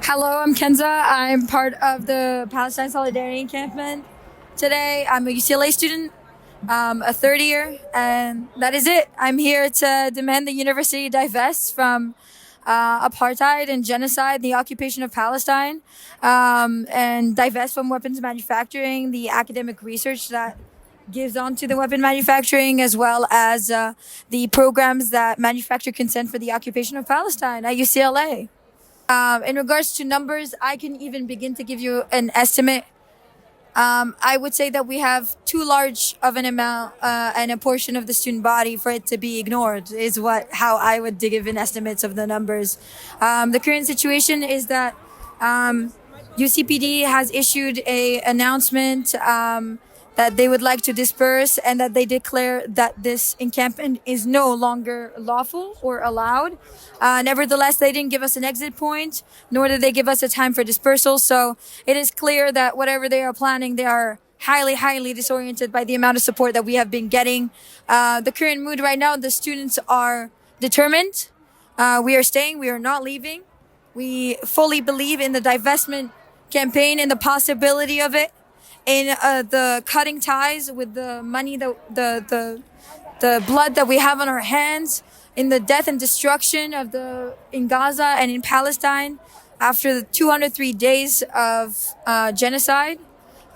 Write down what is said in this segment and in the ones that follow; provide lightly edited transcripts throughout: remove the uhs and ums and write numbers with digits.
Hello, I'm Kenza. I'm part of the Palestine Solidarity Encampment. Today, I'm a UCLA student, a third year, and that is it. I'm here to demand the university divest from apartheid and genocide, the occupation of Palestine, and divest from weapons manufacturing, the academic research that gives on to the weapon manufacturing, as well as the programs that manufacture consent for the occupation of Palestine at UCLA. In regards to numbers, I can even begin to give you an estimate. I would say that we have too large of an amount and a portion of the student body for it to be ignored. Is how I would give an estimates of the numbers. The current situation is that UCPD has issued a announcement that they would like to disperse and that they declare that this encampment is no longer lawful or allowed. Nevertheless, they didn't give us an exit point, nor did they give us a time for dispersal. So it is clear that whatever they are planning, they are highly, highly disoriented by the amount of support that we have been getting. The current mood right now, the students are determined. We are staying. We are not leaving. We fully believe in the divestment campaign and the possibility of it, in the cutting ties with the money, the blood that we have on our hands, in the death and destruction in Gaza and in Palestine after the 203 days of genocide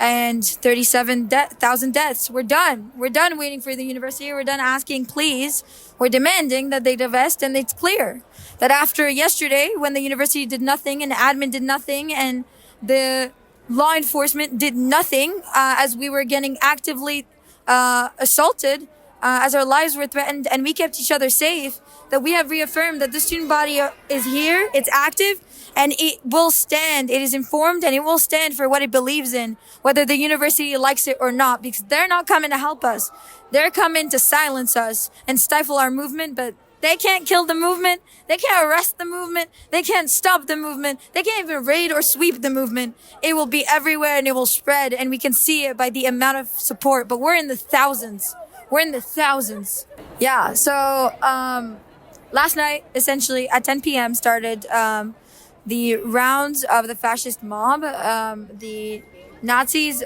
and 37,000 deaths. We're done. We're done waiting for the university. We're done asking, please. We're demanding that they divest, and it's clear that after yesterday, when the university did nothing and admin did nothing and the law enforcement did nothing as we were getting actively assaulted, as our lives were threatened, and we kept each other safe, that we have reaffirmed that the student body is here, it's active, and it will stand. It is informed, and it will stand for what it believes in, whether the university likes it or not, because they're not coming to help us. They're coming to silence us and stifle our movement, but they can't kill the movement. They can't arrest the movement. They can't stop the movement. They can't even raid or sweep the movement. It will be everywhere and it will spread, and we can see it by the amount of support, but we're in the thousands. We're in the thousands. Yeah, so last night, essentially at 10 p.m. started the rounds of the fascist mob. The Nazis,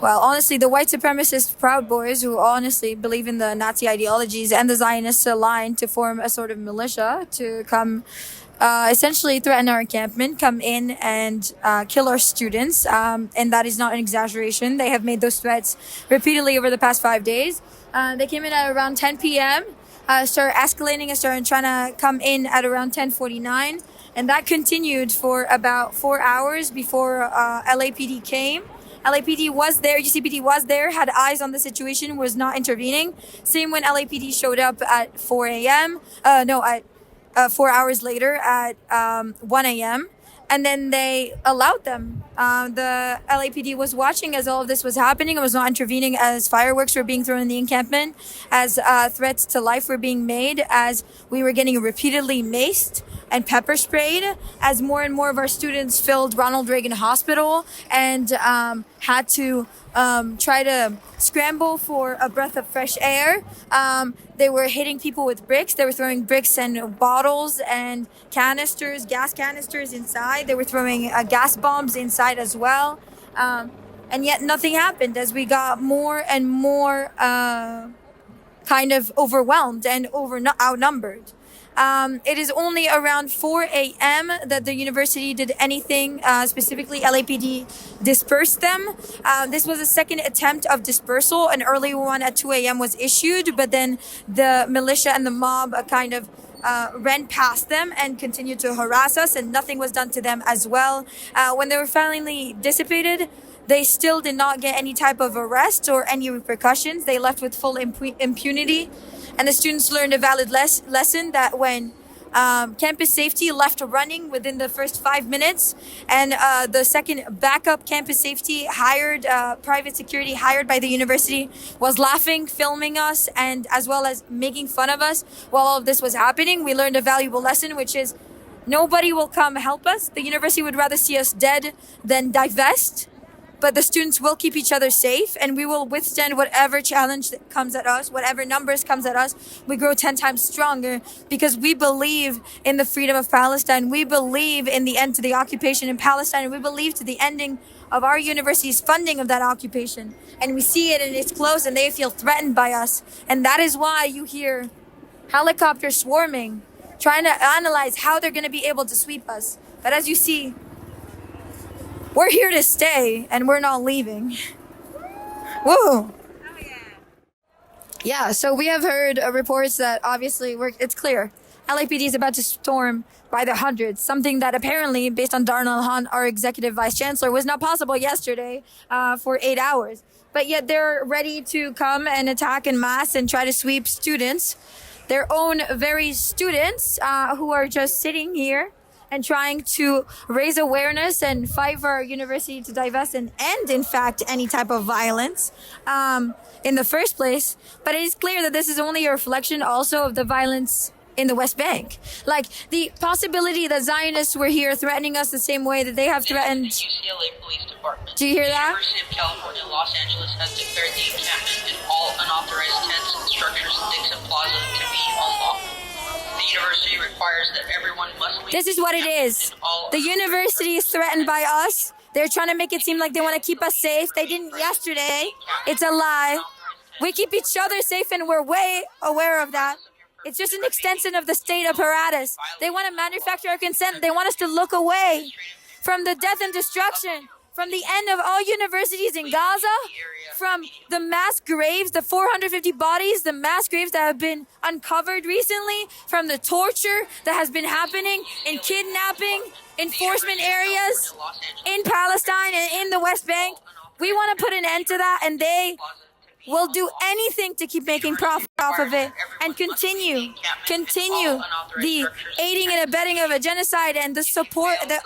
well, honestly, the white supremacist Proud Boys, who honestly believe in the Nazi ideologies, and the Zionists aligned to form a sort of militia to come essentially threaten our encampment, come in and kill our students. And that is not an exaggeration. They have made those threats repeatedly over the past 5 days. They came in at around 10 p.m., started escalating and started trying to come in at around 10:49. And that continued for about 4 hours before LAPD came. LAPD was there, UCPD was there, had eyes on the situation, was not intervening. Same when LAPD showed up at 4 a.m. 4 hours later at 1 a.m. And then they allowed them. The LAPD was watching as all of this was happening and was not intervening, as fireworks were being thrown in the encampment, as threats to life were being made, as we were getting repeatedly maced and pepper sprayed, as more and more of our students filled Ronald Reagan Hospital and had to try to scramble for a breath of fresh air. They were hitting people with bricks. They were throwing bricks and bottles and canisters, gas canisters inside. They were throwing gas bombs inside as well. And yet nothing happened, as we got more and more kind of overwhelmed and outnumbered. It is only around 4 a.m. that the university did anything, specifically LAPD dispersed them. This was a second attempt of dispersal. An early one at 2 a.m. was issued, but then the militia and the mob kind of ran past them and continued to harass us, and nothing was done to them as well. When they were finally dissipated, they still did not get any type of arrest or any repercussions. They left with full impunity. And the students learned a valid lesson that when campus safety left running within the first 5 minutes, and the second backup campus safety hired, private security hired by the university, was laughing, filming us, and as well as making fun of us while all of this was happening, we learned a valuable lesson, which is nobody will come help us. The university would rather see us dead than divest. but the students will keep each other safe, and we will withstand whatever challenge that comes at us, whatever numbers comes at us. We grow 10 times stronger because we believe in the freedom of Palestine. We believe in the end to the occupation in Palestine, and we believe to the ending of our university's funding of that occupation. And we see it and it's close, and they feel threatened by us. And that is why you hear helicopters swarming, trying to analyze how they're going to be able to sweep us. But as you see, we're here to stay, and we're not leaving. Whoa. Yeah, so we have heard reports that obviously it's clear. LAPD is about to storm by the hundreds, something that apparently, based on Darnell Hunt, our executive vice chancellor, was not possible yesterday for 8 hours. But yet they're ready to come and attack en masse and try to sweep students, their own very students who are just sitting here and trying to raise awareness and fight for our university to divest and end, in fact, any type of violence in the first place. But it is clear that this is only a reflection also of the violence in the West Bank. Like, the possibility that Zionists were here threatening us the same way that they have threatened. The UCLA Police Department. Do you hear that? The University of California, Los Angeles has declared the encampment and all unauthorized tents and structures in Dixon Plaza to be unlawful. The university requires that everyone must leave. This is what it is. The university is threatened by us. They're trying to make it seem like they want to keep us safe. They didn't yesterday. It's a lie. We keep each other safe, and we're way aware of that. It's just an extension of the state apparatus. They want to manufacture our consent. They want us to look away from the death and destruction, from the end of all universities in Gaza, from the mass graves, the 450 bodies, the mass graves that have been uncovered recently, from the torture that has been happening in kidnapping, enforcement areas in Palestine and in the West Bank. We want to put an end to that, and they will do anything to keep making profit off of it and continue the aiding and abetting of a genocide and the support, the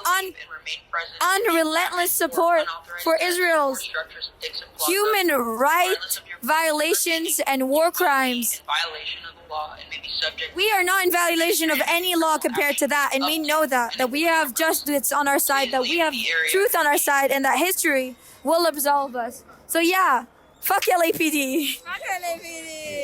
unrelentless support for Israel's human rights violations and war crimes. We are not in violation of any law compared to that, and we know that we have justice on our side, that we have truth on our side, and that history will absolve us. So yeah, fuck LAPD. Fuck LAPD.